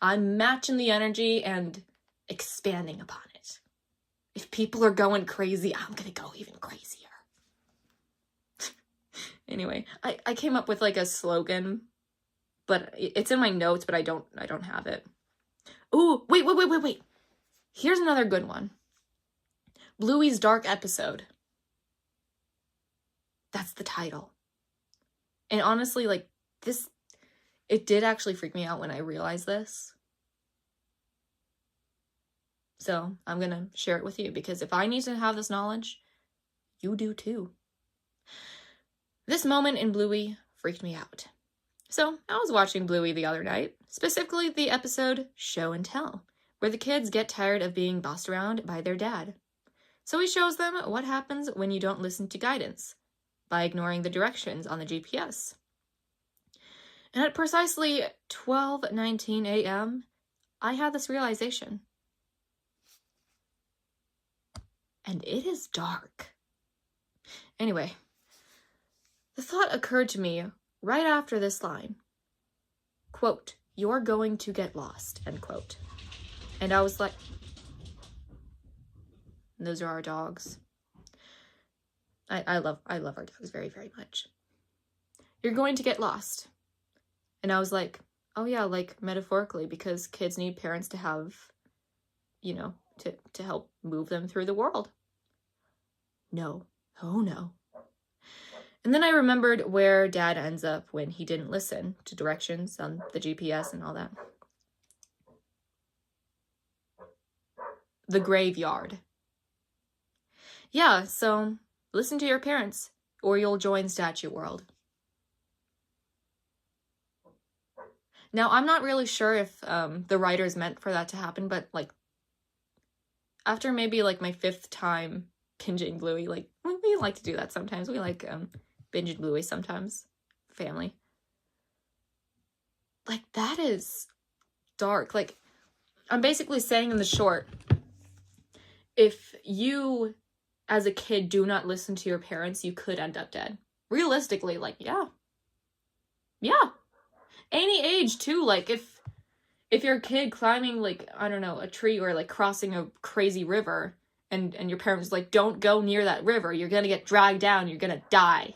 I'm matching the energy and expanding upon it. If people are going crazy, I'm gonna go even crazier. Anyway, I came up with, like, a slogan but it's in my notes, but I don't have it. Ooh, wait. Here's another good one. Bluey's Dark Episode. That's the title. And honestly, like, this, it did actually freak me out when I realized this. So I'm going to share it with you, because if I need to have this knowledge, you do too. This moment in Bluey freaked me out. So I was watching Bluey the other night, specifically the episode Show and Tell, where the kids get tired of being bossed around by their dad. So he shows them what happens when you don't listen to guidance, by ignoring the directions on the GPS. And at precisely 12:19 a.m., I had this realization. And it is dark. Anyway, the thought occurred to me right after this line. Quote, "You're going to get lost," end quote. And I was like, those are our dogs. I love our dogs very, very much. You're going to get lost. And I was like, oh yeah, like metaphorically, because kids need parents to have, you know, to help move them through the world. No. Oh no. And then I remembered where Dad ends up when he didn't listen to directions on the GPS and all that. The graveyard. Yeah, so listen to your parents, or you'll join Statue World. Now, I'm not really sure if the writers meant for that to happen, but, like, after maybe, like, my 5th time binging Bluey, like, we like to do that sometimes. We like binging Bluey sometimes. Family. Like, that is dark. Like, I'm basically saying in the short, if you, as a kid, do not listen to your parents, you could end up dead. Realistically, like, yeah. Any age, too. Like, if you're a kid climbing, like, I don't know, a tree, or, like, crossing a crazy river, and your parents, like, don't go near that river, you're gonna get dragged down, you're gonna die.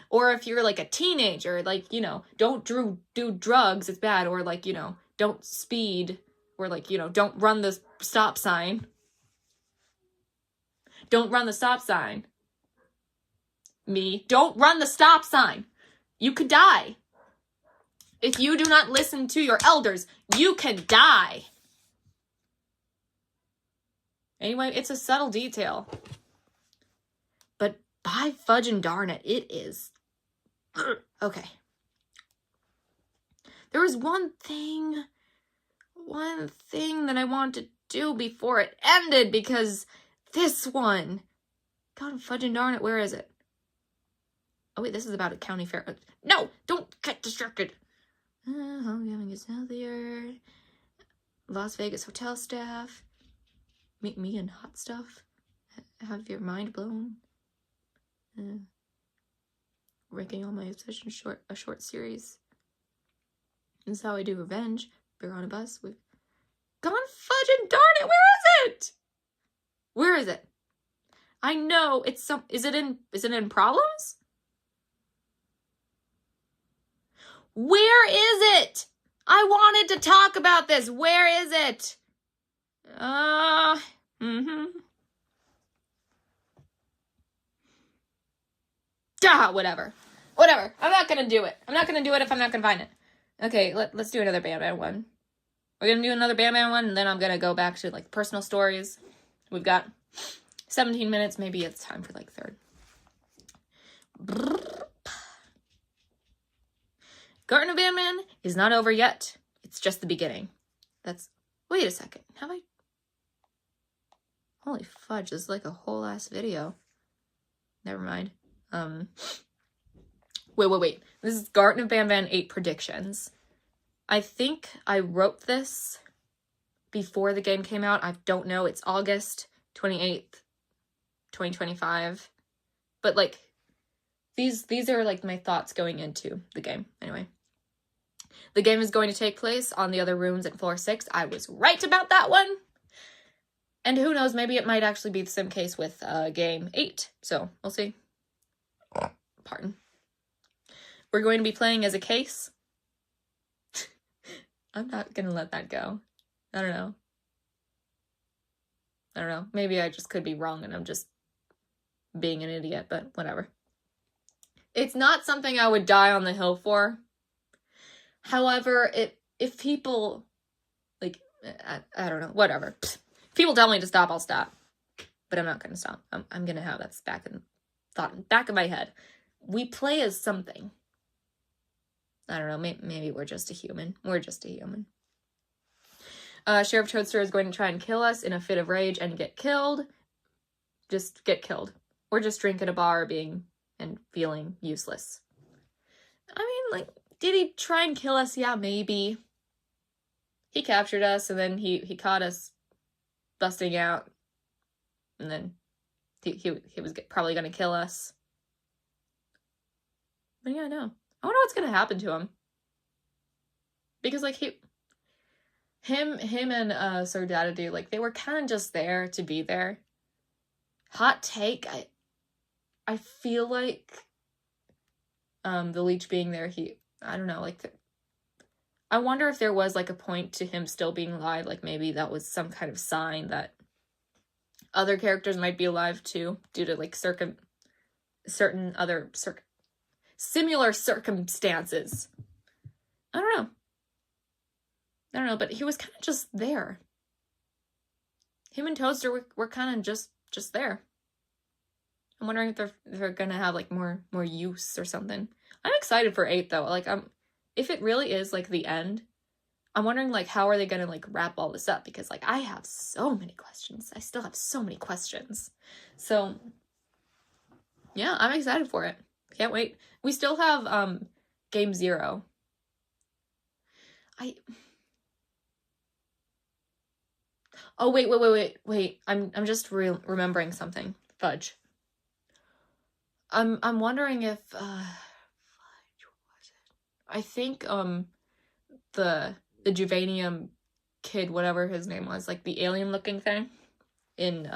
Or if you're, like, a teenager, like, you know, don't do drugs, it's bad. Or, like, you know, don't speed. Or, like, you know, don't run the stop sign. Don't run the stop sign. Don't run the stop sign. You could die. If you do not listen to your elders, you can die. Anyway, it's a subtle detail. But by fudge and darn it, it is. Okay. There was one thing that I wanted to do before it ended, because this one. God fudge and darn it, where is it? Oh wait, this is about a county fair. No, don't get distracted. Homecoming is healthier. Las Vegas hotel staff. Meet me and hot stuff. Have your mind blown. Ranking all my obsession a short series. This is how I do revenge. Bear on a bus with. Gone fudge and darn it! Where is it? Where is it? I know it's some. Is it in problems? Where is it? I wanted to talk about this. Where is it? Whatever. I'm not gonna do it. I'm not gonna do it if I'm not gonna find it. Okay, let's do another Banban one. We're gonna do another Banban one, and then I'm gonna go back to, like, personal stories. We've got 17 minutes. Maybe it's time for, like, third. Garten of Banban is not over yet. It's just the beginning. Wait a second. Have I? Holy fudge, this is like a whole ass video. Never mind. Wait. This is Garten of Banban 8 predictions. I think I wrote this before the game came out. I don't know. It's August 28th, 2025. But, like, these are, like, my thoughts going into the game. Anyway. The game is going to take place on the other rooms at floor 6. I was right about that one. And who knows, maybe it might actually be the same case with game 8. So, we'll see. Pardon. We're going to be playing as a case. I'm not gonna let that go. I don't know. Maybe I just could be wrong and I'm just being an idiot, but whatever. It's not something I would die on the hill for. However, if people, like, I don't know, whatever. If people tell me to stop, I'll stop. But I'm not going to stop. I'm going to have that back of my head. We play as something. I don't know, maybe we're just a human. We're just a human. Sheriff Toadster is going to try and kill us in a fit of rage and get killed. Just get killed. Or just drink at a bar and feeling useless. I mean, like, did he try and kill us? Yeah, maybe. He captured us, and then he caught us busting out. And then he was probably going to kill us. But yeah, no. I wonder what's going to happen to him. Because, like, him and Sir Dadadoo, like, they were kind of just there to be there. Hot take, I feel like the leech being there, I don't know, like, I wonder if there was, like, a point to him still being alive, like, maybe that was some kind of sign that other characters might be alive, too, due to, like, certain other similar circumstances. I don't know, but he was kind of just there. Him and Toadster were kind of just there. I'm wondering if they're gonna have, like, more use or something. I'm excited for 8, though. Like, if it really is, like, the end, I'm wondering, like, how are they gonna, like, wrap all this up? Because, like, I have so many questions. I still have so many questions. So, yeah, I'm excited for it. Can't wait. We still have, Game 0. Oh, wait. I'm just remembering something. Fudge. I'm wondering if, fudge, what was it? I think, the Juvanium kid, whatever his name was, like, the alien-looking thing in,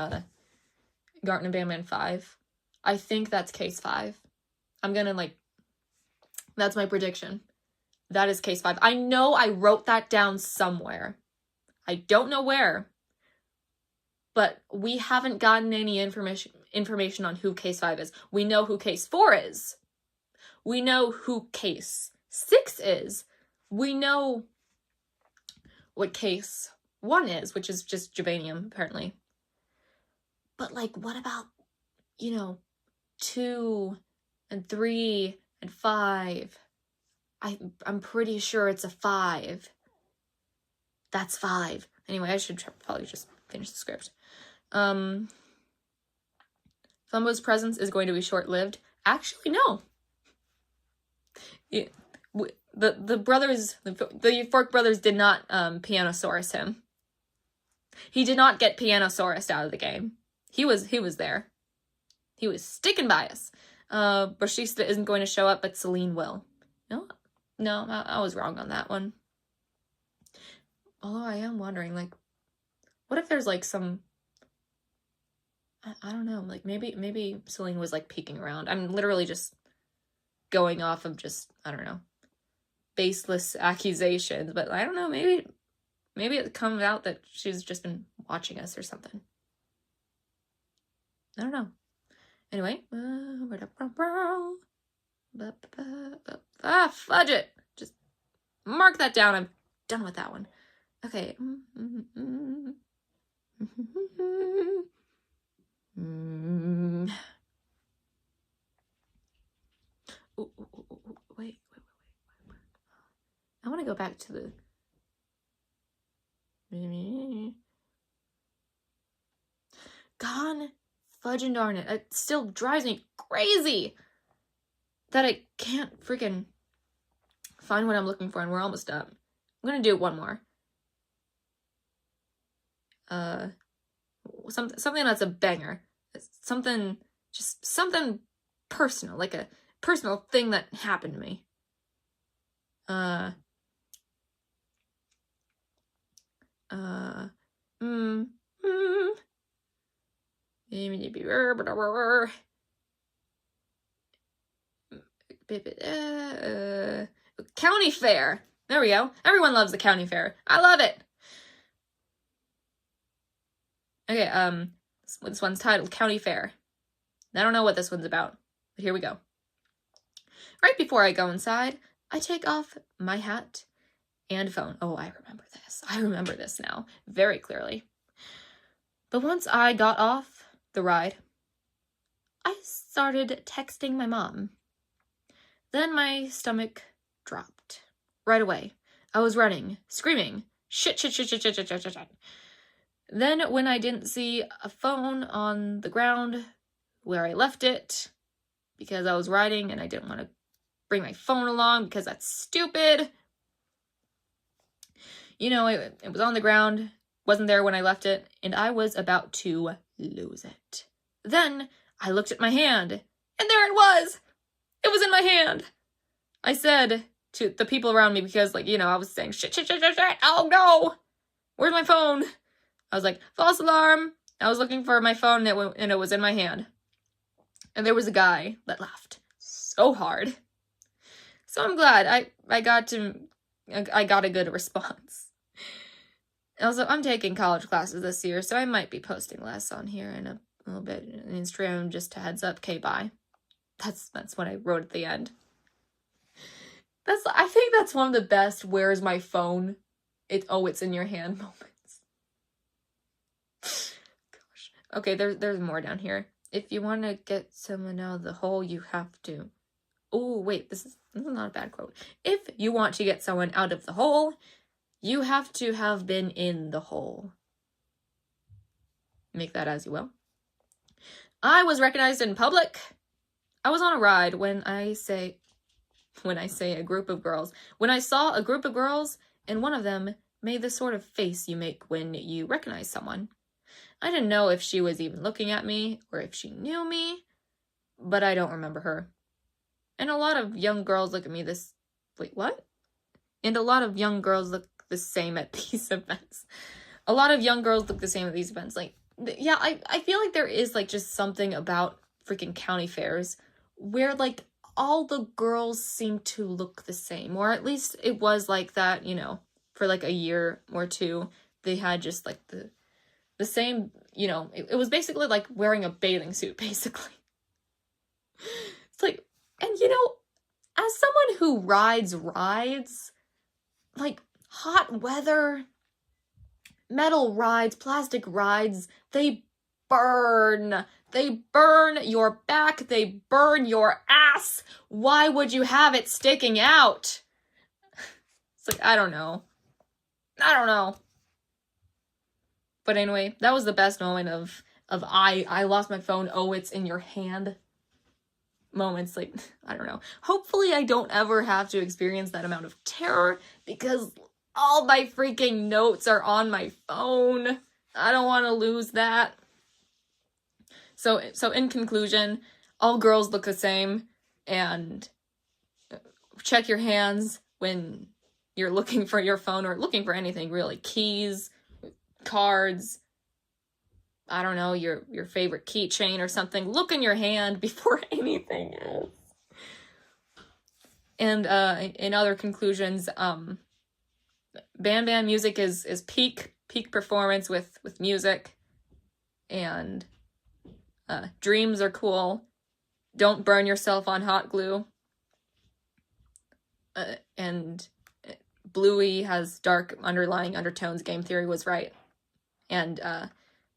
Garten and Banban 5. I think that's case 5. I'm gonna, like, that's my prediction. That is case 5. I know I wrote that down somewhere. I don't know where. But we haven't gotten any information on who case 5 is. We know who case 4 is. We know who case 6 is. We know what case 1 is, which is just Juvanium, apparently. But, like, what about, 2 and 3 and 5? I'm pretty sure it's a 5. That's 5. Anyway, I should probably just finish the script. Fumbo's presence is going to be short-lived. Actually, no. The brothers, the Fork brothers did not Pianosaurus him. He did not get Pianosaurus out of the game. He was there. He was sticking by us. Bashista isn't going to show up, but Celine will. No, I was wrong on that one. Although I am wondering, like, what if there's, like, some, I don't know, like, maybe Celine was, like, peeking around. I'm literally just going off of just, I don't know, baseless accusations, but I don't know, maybe it comes out that she's just been watching us or something. I don't know. Anyway, fudge it! Just mark that down. I'm done with that one. Okay. Wait. I want to go back to the... Gone fudge and darn it. It still drives me crazy that I can't freaking find what I'm looking for, and we're almost up. I'm gonna do one more. Something that's a banger. Something personal, like a personal thing that happened to me. County fair. There we go. Everyone loves the county fair. I love it. Okay, this one's titled County Fair. I don't know what this one's about, but here we go. Right before I go inside, I take off my hat and phone. Oh, I remember this. I remember this now very clearly. But once I got off the ride, I started texting my mom. Then my stomach dropped. Right away. I was running, screaming, shit. Then when I didn't see a phone on the ground where I left it, because I was riding and I didn't want to bring my phone along because that's stupid. You know, it was on the ground, wasn't there when I left it, and I was about to lose it. Then I looked at my hand, and there it was! It was in my hand! I said to the people around me, because, like, you know, I was saying, shit, oh no! Where's my phone? I was like, false alarm! I was looking for my phone, and it was in my hand. And there was a guy that laughed so hard. So I'm glad I got a good response. Also, I'm taking college classes this year, so I might be posting less on here in a little bit on Instagram, just a heads up. Okay, bye. That's what I wrote at the end. I think that's one of the best where's my phone? It's in your hand moments. Gosh. Okay, there's more down here. If you want to get someone out of the hole, you have to. Oh, wait, this is not a bad quote. If you want to get someone out of the hole, you have to have been in the hole. Make that as you will. I was recognized in public. I was on a ride when I say a group of girls. When I saw a group of girls, and one of them made the sort of face you make when you recognize someone. I didn't know if she was even looking at me, or if she knew me, but I don't remember her. And a lot of young girls look at me wait, what? And a lot of young girls look the same at these events. A lot of young girls look the same at these events. Like, yeah, I feel like there is, like, just something about freaking county fairs where, like, all the girls seem to look the same. Or at least it was like that, you know, for, like, a year or two. They had just, like, the same, you know, it was basically like wearing a bathing suit, basically. It's like, and, you know, as someone who rides, like, hot weather, metal rides, plastic rides, they burn. They burn your back. They burn your ass. Why would you have it sticking out? It's like, I don't know. But anyway, that was the best moment of I lost my phone, oh, it's in your hand moments. Like, I don't know. Hopefully I don't ever have to experience that amount of terror, because all my freaking notes are on my phone. I don't want to lose that. So in conclusion, all girls look the same, and check your hands when you're looking for your phone, or looking for anything really. Keys, cards, I don't know, your favorite keychain or something. Look in your hand before anything else. And in other conclusions, Banban music is peak performance with music, and dreams are cool. Don't burn yourself on hot glue. And Bluey has dark underlying undertones. Game theory was right. And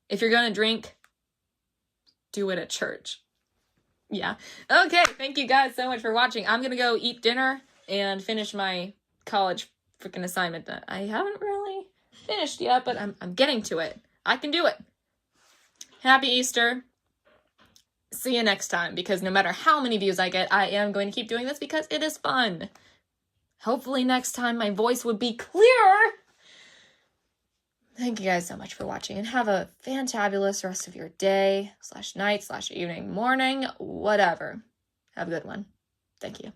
if you're gonna drink, do it at church. Yeah. Okay, thank you guys so much for watching. I'm gonna go eat dinner and finish my college freaking assignment that I haven't really finished yet, but I'm getting to it. I can do it. Happy Easter. See you next time, because no matter how many views I get, I am going to keep doing this because it is fun. Hopefully next time my voice would be clearer. Thank you guys so much for watching, and have a fantabulous rest of your day, /night, /evening, morning, whatever. Have a good one. Thank you.